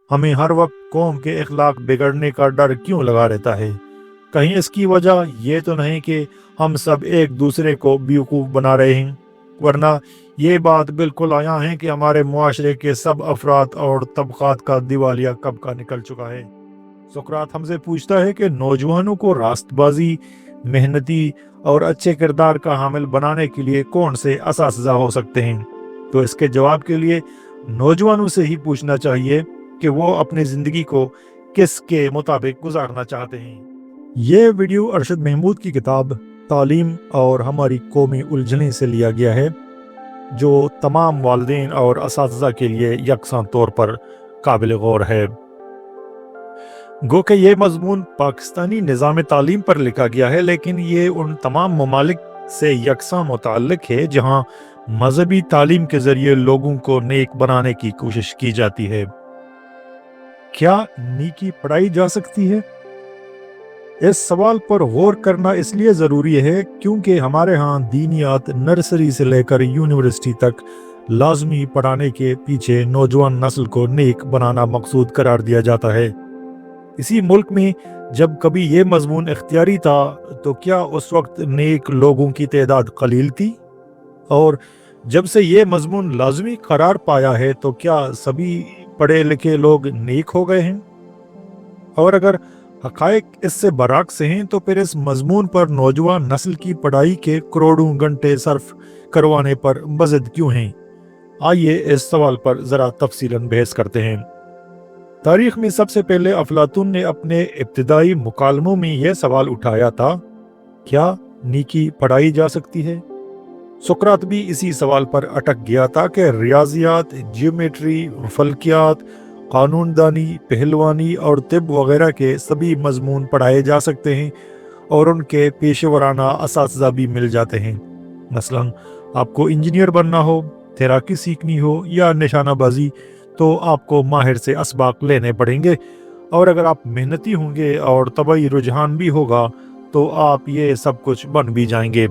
हमें हर वक्त कौम के इखलाक बिगड़ने का डर क्यों लगा रहता है? कहीं इसकी वजह ये तो नहीं कि हम सब एक दूसरे को बेवकूफ़ बना रहे हैं? वरना ये बात बिल्कुल आया है कि हमारे मुआशरे के सब अफराद और तबक़ात का दिवालिया कब का निकल चुका है। सुकरात हमसे पूछता है कि नौजवानों को रास्तबाजी, मेहनती और अच्छे किरदार का हामिल बनाने के लिए कौन से असातिज़ा हो सकते हैं? तो इसके जवाब के लिए नौजवानों से ही पूछना चाहिए कि वो अपनी ज़िंदगी को किसके मुताबिक गुजारना चाहते हैं। ये वीडियो अरशद महमूद की किताब तालीम और हमारी कौमी उलझनें से लिया गया है, जो तमाम वालिदैन और असातिज़ा के लिए यकसां तौर पर काबिल गौर है। गो कि ये मजमून पाकिस्तानी निज़ाम तालीम पर लिखा गया है, लेकिन ये उन तमाम ममालिक से यकसां मुताल्लिक है जहाँ मजहबी तालीम के ज़रिए लोगों को नेक बनाने की कोशिश की जाती है। क्या नेकी पढ़ाई जा सकती है? इस सवाल पर गौर करना इसलिए ज़रूरी है क्योंकि हमारे यहाँ दीनियात नर्सरी से लेकर यूनिवर्सिटी तक लाजमी पढ़ाने के पीछे नौजवान नस्ल को नेक बनाना मकसूद करार दिया जाता है। इसी मुल्क में जब कभी ये मजमून इख्तियारी था तो क्या उस वक्त नेक लोगों की तादाद कलील थी? और जब से ये मजमून लाजमी करार पाया है तो क्या सभी पढ़े लिखे लोग नेक हो गए हैं? और अगर हकायक इससे बरअक्स हैं तो फिर इस मजमून पर नौजवान नस्ल की पढ़ाई के करोड़ों घंटे सर्फ करवाने पर मज़द क्यों हैं? आइए इस सवाल पर ज़रा तफसीलन बहस करते हैं। तारीख में सबसे पहले अफलातून ने अपने इब्तिदाई मुकालमों में यह सवाल उठाया था, क्या नेकी पढ़ाई जा सकती है? सुकरात भी इसी सवाल पर अटक गया था कि रियाजियात, जियोमेट्री, फल्कियात, कानूनदानी, पहलवानी और तिब वगैरह के सभी मजमून पढ़ाए जा सकते हैं और उनके पेशेवराना असातिज़ा भी मिल जाते हैं। मसलन आपको इंजीनियर बनना हो, तैराकी सीखनी हो या निशानाबाजी, तो आपको माहिर से असबाक लेने पड़ेंगे, और अगर आप मेहनती होंगे और तबई रुझान भी होगा तो आप ये सब कुछ बन भी जाएंगे।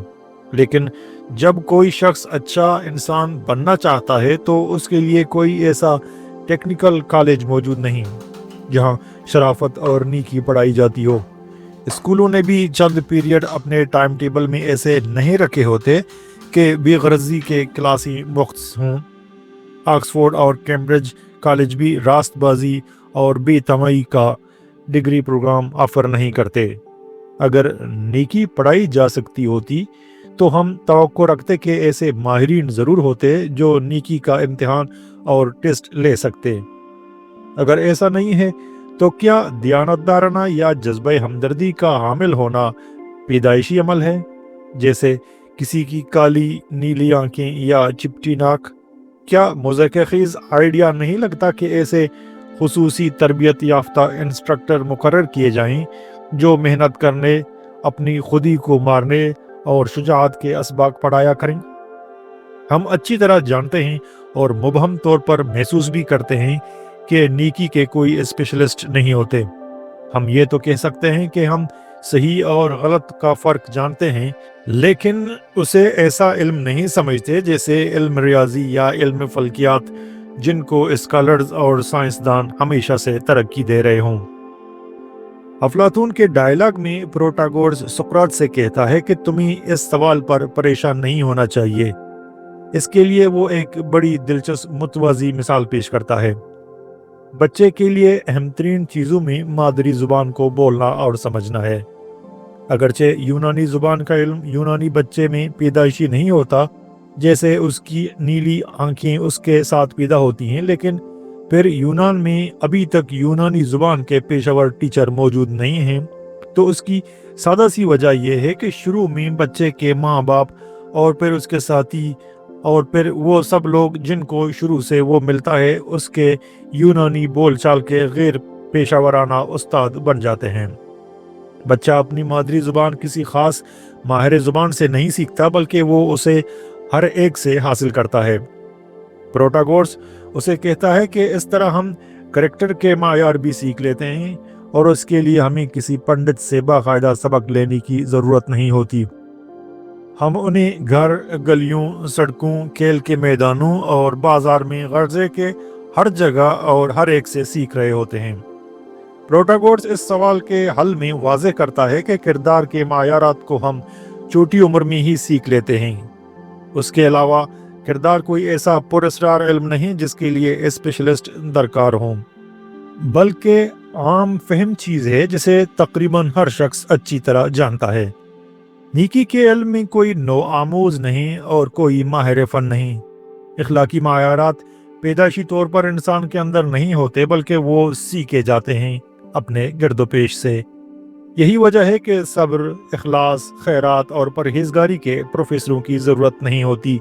लेकिन जब कोई शख्स अच्छा इंसान बनना चाहता है तो उसके लिए कोई ऐसा टेक्निकल कॉलेज मौजूद नहीं जहां शराफत और नेकी पढ़ाई जाती हो। स्कूलों ने भी चंद पीरियड अपने टाइम टेबल में ऐसे नहीं रखे होते कि बेगरजी के क्लासी मुख्तस हों। ऑक्सफोर्ड और कैम्ब्रिज कॉलेज भी रास्तबाजी और बेतमई का डिग्री प्रोग्राम ऑफर नहीं करते। अगर नेकी पढ़ाई जा सकती होती तो हम तवक्को रखते कि ऐसे माहिरीन ज़रूर होते जो नेकी का इम्तिहान और टेस्ट ले सकते। अगर ऐसा नहीं है तो क्या दियानतदाराना या जज्बे हमदर्दी का हामिल होना पैदाइशी अमल है, जैसे किसी की काली नीली आंखें या चिपटी नाक? क्या मुज़क्किज़ आइडिया नहीं लगता कि ऐसे खुसूसी तरबियत याफ्ता इंस्ट्रक्टर मुकर्रर किए जाएं जो मेहनत करने, अपनी खुदी को मारने और शुजाअत के असबाक पढ़ाया करें? हम अच्छी तरह जानते हैं और मुबहम तौर पर महसूस भी करते हैं कि नेकी के कोई स्पेशलिस्ट नहीं होते। हम ये तो कह सकते हैं कि हम सही और गलत का फ़र्क जानते हैं, लेकिन उसे ऐसा इल्म नहीं समझते जैसे इल्म रियाजी या इल्म फल्कियात, जिनको स्कॉलर्स और साइंसदान हमेशा से तरक्की दे रहे हों। अफलातून के डायलॉग में प्रोटागोरस सुकरात से कहता है कि तुम्हें इस सवाल पर परेशान नहीं होना चाहिए। इसके लिए वो एक बड़ी दिलचस्प मुतवाज़ी मिसाल पेश करता है। बच्चे के लिए अहम तरीन चीज़ों में मादरी ज़ुबान को बोलना और समझना है। अगरचे यूनानी ज़ुबान का इल्म यूनानी बच्चे में पैदाइशी नहीं होता, जैसे उसकी नीली आंखें उसके साथ पैदा होती हैं, लेकिन फिर यूनान में अभी तक यूनानी ज़ुबान के पेशेवर टीचर मौजूद नहीं हैं। तो उसकी सादा सी वजह यह है कि शुरू में बच्चे के माँ बाप और फिर उसके साथी और फिर वो सब लोग जिनको शुरू से वो मिलता है उसके यूनानी बोलचाल के गैर पेशावराना उस्ताद बन जाते हैं। बच्चा अपनी मादरी ज़ुबान किसी ख़ास माहिर ज़ुबान से नहीं सीखता, बल्कि वो उसे हर एक से हासिल करता है। प्रोटागोरस उसे कहता है कि इस तरह हम करैक्टर के मायार भी सीख लेते हैं और उसके लिए हमें किसी पंडित से बाकायदा सबक लेने की ज़रूरत नहीं होती। हम उन्हें घर, गलियों, सड़कों, खेल के मैदानों और बाजार में गर्जे के हर जगह और हर एक से सीख रहे होते हैं। प्रोटैगोरस इस सवाल के हल में वाज़ेह करता है कि किरदार के मायारात को हम छोटी उम्र में ही सीख लेते हैं। उसके अलावा किरदार कोई ऐसा पुरस्कार इल्म नहीं जिसके लिए स्पेशलिस्ट दरकार हों, बल्कि आम फहम चीज़ है जिसे तकरीबन हर शख्स अच्छी तरह जानता है। नीकी के इल्म में कोई नो आमोज नहीं और कोई माहिर फन नहीं। इखलाकी मायारात पैदाइशी तौर पर इंसान के अंदर नहीं होते, बल्कि वो सीखे जाते हैं अपने गिरदोपेश से। यही वजह है कि सब्र, इखलास, खैरात और परहेजगारी के प्रोफेसरों की ज़रूरत नहीं होती,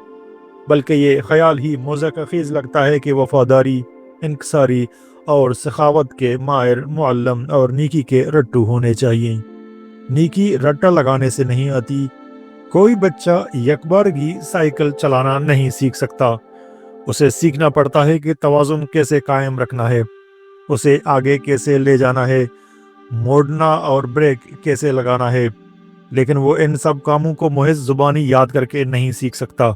बल्कि ये ख्याल ही मुज़क्किज़ लगता है कि वफादारी, इंकसारी और सखावत के माहिर मुअल्लम और नीकी के रट्टू होने चाहिए। नीकी रट्टा लगाने से नहीं आती। कोई बच्चा यकबारगी साइकिल चलाना नहीं सीख सकता। उसे सीखना पड़ता है कि तवाज़ुन कैसे कायम रखना है, उसे आगे कैसे ले जाना है, मोड़ना और ब्रेक कैसे लगाना है। लेकिन वो इन सब कामों को महज ज़ुबानी याद करके नहीं सीख सकता,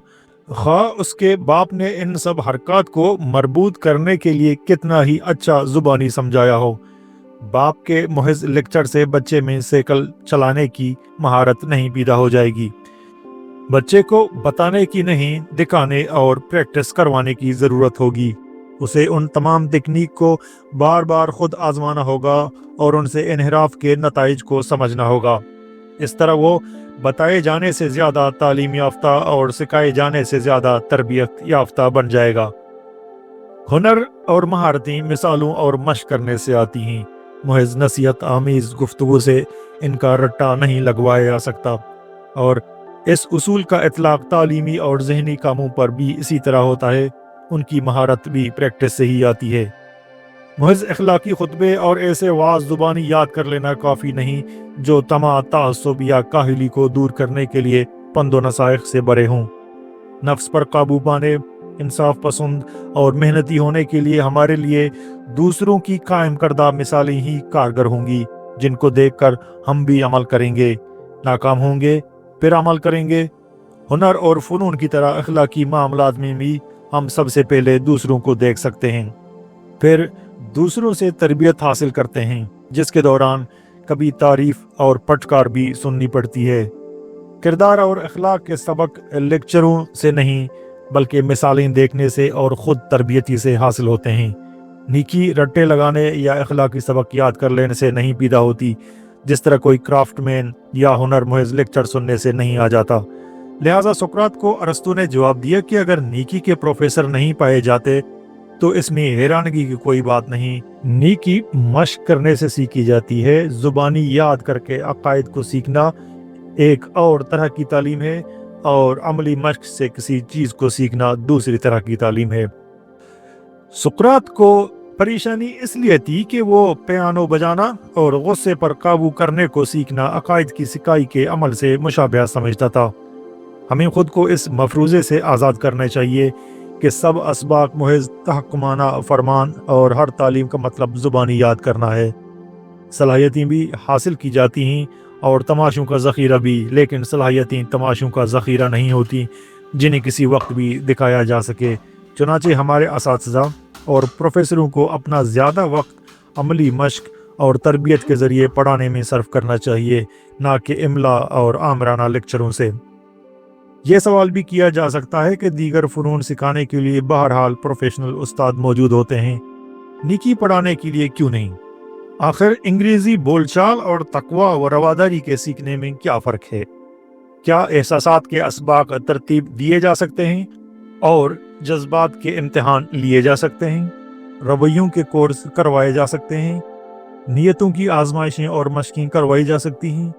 खा उसके बाप ने इन सब हरकत को मरबूत करने के लिए कितना ही अच्छा ज़ुबानी समझाया हो। बाप के महज लेक्चर से बच्चे में साइकिल चलाने की महारत नहीं पैदा हो जाएगी। बच्चे को बताने की नहीं, दिखाने और प्रैक्टिस करवाने की ज़रूरत होगी। उसे उन तमाम तकनीक को बार बार खुद आजमाना होगा और उनसे इन्हिराफ के नताइज को समझना होगा। इस तरह वो बताए जाने से ज़्यादा तालीम याफ्ता और सिखाए जाने से ज़्यादा तरबियत याफ्ता बन जाएगा। हुनर और महारतें मिसालों और मशक करने से आती हैं। महज नसीहत आमीज़ गुफ्तगू से इनका रट्टा नहीं लगवाया जा सकता, और इस उसूल का इतलाक तालीमी और जहनी कामों पर भी इसी तरह होता है। उनकी महारत भी प्रैक्टिस से ही आती है। महज अखलाकी खुतबे और ऐसे वाज ज़ुबानी याद कर लेना काफ़ी नहीं जो तमा तासुब या काहिली को दूर करने के लिए पंदो नसाइख से बरे हों। नफ्स पर काबू पाने, इंसाफ पसंद और मेहनती होने के लिए हमारे लिए दूसरों की कायम करदा मिसालें ही कारगर होंगी, जिनको देखकर हम भी अमल करेंगे, नाकाम होंगे फिर अमल करेंगे। हुनर और फ़नून की तरह अखलाकी मामलात में भी हम सबसे पहले दूसरों को देख सकते हैं, फिर दूसरों से तरबियत हासिल करते हैं, जिसके दौरान कभी तारीफ और फटकार भी सुननी पड़ती है। किरदार और अखलाक के सबक लेक्चरों से नहीं, बल्कि मिसालें देखने से और ख़ुद तरबियती से हासिल होते हैं। नीकी रट्टे लगाने या अखलाकी सबक याद कर लेने से नहीं पैदा होती, जिस तरह कोई क्राफ्टमैन या हुनर महज लेक्चर सुनने से नहीं आ जाता। लिहाजा सुकरात को अरस्तु ने जवाब दिया कि अगर नीकी के प्रोफेसर नहीं पाए जाते तो इसमें हैरानगी की कोई बात नहीं। नीकी मश्क करने से सीखी जाती है। ज़ुबानी याद करके अकायद को सीखना एक और तरह की तालीम है, और अमली मश्क से किसी चीज़ को सीखना दूसरी तरह की तालीम है। सुकरात को परेशानी इसलिए थी कि वो पियानो बजाना और गुस्से पर काबू करने को सीखना अकायद की सिकाई के अमल से मुशाबह समझता था। हमें खुद को इस मफरूज़े से आज़ाद करना चाहिए कि सब असबाक महज तहक्कुमाना फरमान और हर तालीम का मतलब ज़ुबानी याद करना है। सलाहियतें भी हासिल की जाती हैं और तमाशों का ज़ख़ीरा भी, लेकिन सलाहियतें तमाशों का ज़ख़ीरा नहीं होती जिन्हें किसी वक्त भी दिखाया जा सके। चुनांचे हमारे असातिज़ा और प्रोफेसरों को अपना ज़्यादा वक्त अमली मश्क और तरबियत के ज़रिए पढ़ाने में सर्फ करना चाहिए, ना कि इमला और आमराना लेक्चरों से। यह सवाल भी किया जा सकता है कि दीगर फ़नून सिखाने के लिए बहरहाल प्रोफेशनल उस्ताद मौजूद होते हैं, नीकी पढ़ाने के लिए क्यों नहीं? आखिर अंग्रेज़ी बोलचाल और तकवा व रवादारी के सीखने में क्या फ़र्क है? क्या एहसासात के असबाक तरतीब दिए जा सकते हैं और जज्बात के इम्तिहान लिए जा सकते हैं? रवैयों के कोर्स करवाए जा सकते हैं? नीयतों की आजमाइशें और मशक़ें करवाई जा सकती हैं?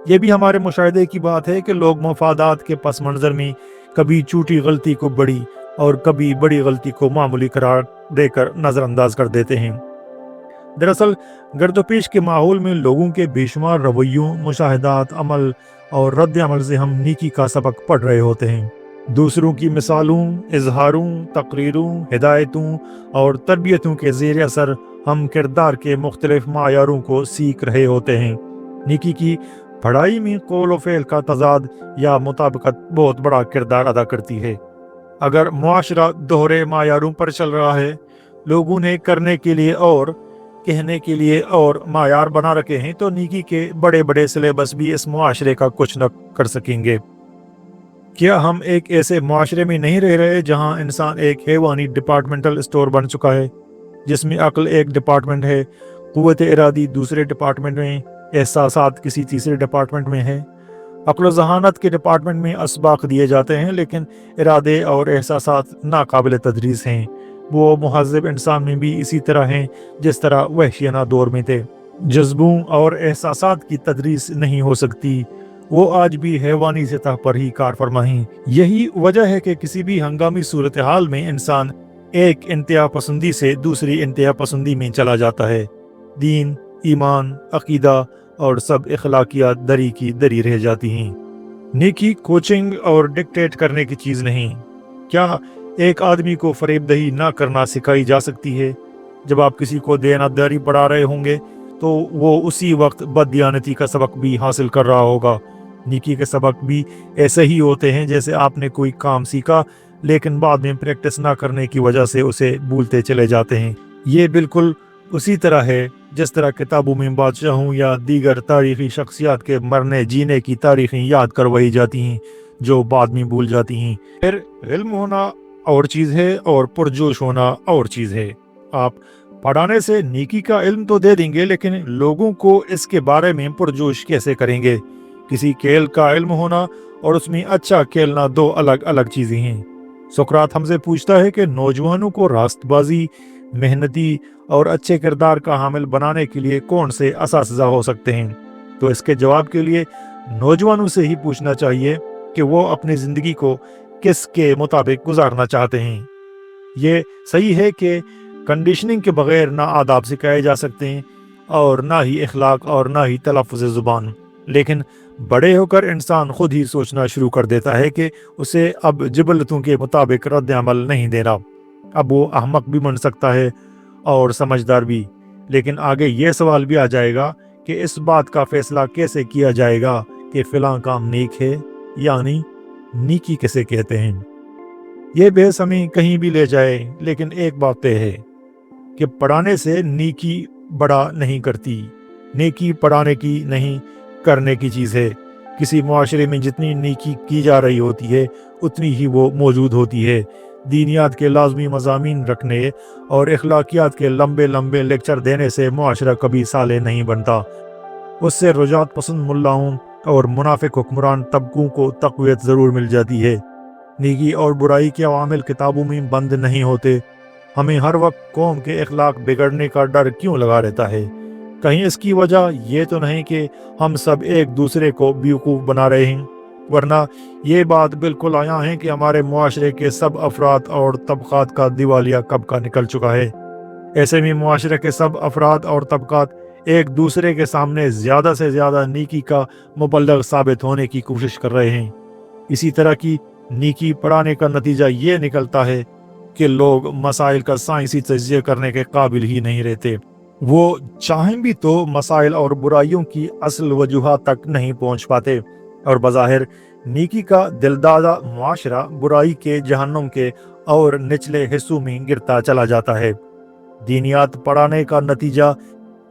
ये भी हमारे मुशाहिदे की बात है कि लोग मफादात के पस मंज़र में कभी छोटी गलती को बड़ी और कभी बड़ी गलती को मामूली करार देकर नज़रअंदाज कर देते हैं। दरअसल गर्दोपेश के माहौल में लोगों के बेशुमार रवैयों, मुशाहिदात, अमल और रद्द अमल से हम नीकी का सबक पढ़ रहे होते हैं। दूसरों की मिसालों, इजहारों, तकरीरों, हिदायतों और तरबियतों के ज़ेर असर हम किरदार के मुख्तलिफ मायारों को सीख रहे होते हैं। नीकी की पढ़ाई में कौल व फ़ेल का तज़ाद या मुताबिकत बहुत बड़ा किरदार अदा करती है। अगर मुआशरा दोहरे मायारों पर चल रहा है लोगों ने करने के लिए और कहने के लिए और मायार बना रखे हैं, तो नेकी के बड़े बड़े सिलेबस भी इस मुआशरे का कुछ न कर सकेंगे। क्या हम एक ऐसे मुआशरे में नहीं रह रहे जहां इंसान एक हैवानी डिपार्टमेंटल स्टोर बन चुका है, जिसमें अक्ल एक डिपार्टमेंट है, कुव्वत इरादी दूसरे डिपार्टमेंट में, एहसासात किसी तीसरे डिपार्टमेंट में है। अक्ल ज़हानत के डिपार्टमेंट में असबाक दिए जाते हैं, लेकिन इरादे और एहसासात नाकाबिल तदरीस हैं। वो मुहज़्ज़ब इंसान में भी इसी तरह हैं जिस तरह वहशियाना दौर में थे। जज्बों और एहसासात की तदरीस नहीं हो सकती, वो आज भी हैवानी सतह पर ही कार फरमा हैं। यही वजह है कि किसी भी हंगामी सूरत हाल में इंसान एक इंतहा पसंदी से दूसरी इंतहा पसंदी में चला जाता है। दीन, ईमान, अकीदा और सब इखलाकियात दरी की दरी रह जाती हैं। नेकी कोचिंग और डिक्टेट करने की चीज़ नहीं। क्या एक आदमी को फरेबदही ना करना सिखाई जा सकती है? जब आप किसी को देनदारी पढ़ा रहे होंगे तो वो उसी वक्त बददियानती का सबक भी हासिल कर रहा होगा। नेकी के सबक भी ऐसे ही होते हैं जैसे आपने कोई काम सीखा लेकिन बाद में प्रैक्टिस ना करने की वजह से उसे भूलते चले जाते हैं। ये बिल्कुल उसी तरह है जिस तरह किताबों में बादशाहों या दीगर तारीखी शख्सियात के मरने जीने की तारीखें याद करवाई जाती हैं जो बाद में भूल जाती हैं। फिर इल्म होना और चीज़ है और पुरजोश होना और चीज़ है। आप पढ़ाने से नेकी का इल्म तो दे देंगे, लेकिन लोगों को इसके बारे में पुरजोश कैसे करेंगे? किसी खेल का इल्म होना और उसमें अच्छा खेलना दो अलग अलग चीज़ें हैं। सुकरात हमसे पूछता है कि नौजवानों को रास्तबाजी, मेहनती और अच्छे किरदार का हामिल बनाने के लिए कौन से असातिज़ा हो सकते हैं? तो इसके जवाब के लिए नौजवानों से ही पूछना चाहिए कि वो अपनी ज़िंदगी को किसके मुताबिक गुजारना चाहते हैं। ये सही है कि कंडीशनिंग के बगैर ना आदाब सिखाए जा सकते हैं और ना ही इखलाक और ना ही तलफ़्फ़ुज़ ज़ुबान, लेकिन बड़े होकर इंसान खुद ही सोचना शुरू कर देता है कि उसे अब जिबलतों के मुताबिक रद्द अमल नहीं देना। अब वो अहमक भी बन सकता है और समझदार भी, लेकिन आगे ये सवाल भी आ जाएगा कि इस बात का फैसला कैसे किया जाएगा कि फ़िलां काम नेक है, यानी नेकी किसे कहते हैं। ये बहस हमें कहीं भी ले जाए, लेकिन एक बात तय है कि पढ़ाने से नेकी बड़ा नहीं करती। नेकी पढ़ाने की नहीं, करने की चीज़ है। किसी मुआशरे में जितनी नेकी की जा रही होती है उतनी ही वो मौजूद होती है। दीनियात के लाजमी मज़ामीन रखने और इखलाकियात के लंबे लंबे लेक्चर देने से मुआशरा कभी साले नहीं बनता। उससे रुजात पसंद मुल्लाओं और मुनाफिक हुक्मरान तबकों को तक़वियत ज़रूर मिल जाती है। नेकी और बुराई के अवामिल किताबों में बंद नहीं होते। हमें हर वक्त कौम के इखलाक बिगड़ने का डर क्यों लगा रहता है? कहीं इसकी वजह ये तो नहीं कि हम सब एक दूसरे को बेवकूफ़ बना रहे हैं? वरना ये बात बिल्कुल आया है कि हमारे मुआशरे के सब अफराद और तबक़ात का दिवालिया कब का निकल चुका है। ऐसे में मुआशरे के सब अफराद और तबक़ात एक दूसरे के सामने ज़्यादा से ज़्यादा नेकी का मुबल्लग साबित होने की कोशिश कर रहे हैं। इसी तरह की नेकी पढ़ाने का नतीजा ये निकलता है कि लोग मसाइल का साइंसी तज्ज़िया करने के काबिल ही नहीं रहते। वो चाहें भी तो मसाइल और बुराइयों की असल वजूहात तक नहीं पहुँच पाते, और बज़ाहिर नेकी का दिलदादा मुआशरा बुराई के जहन्नुम के और निचले हिस्सों में गिरता चला जाता है। दीनियात पढ़ाने का नतीजा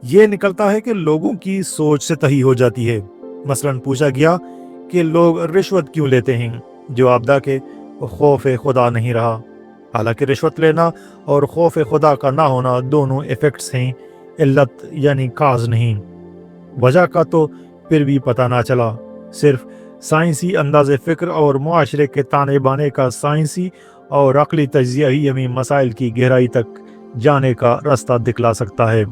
ये निकलता है कि लोगों की सोच से तही हो जाती है। मसलन पूछा गया कि लोग रिश्वत क्यों लेते हैं? जवाब दा कि खौफ खुदा नहीं रहा। हालांकि रिश्वत लेना और खौफ खुदा का ना होना दोनों इफ़ेक्ट्स हैं, इल्लत यानी काज नहीं। वजह का तो फिर भी पता ना चला। सिर्फ साइंसी अंदाज़े फ़िक्र और मुआशरे के ताने बाने का साइंसी और अक़ली तज्ज़िया ही हमें मसाइल की गहराई तक जाने का रास्ता दिखला सकता है।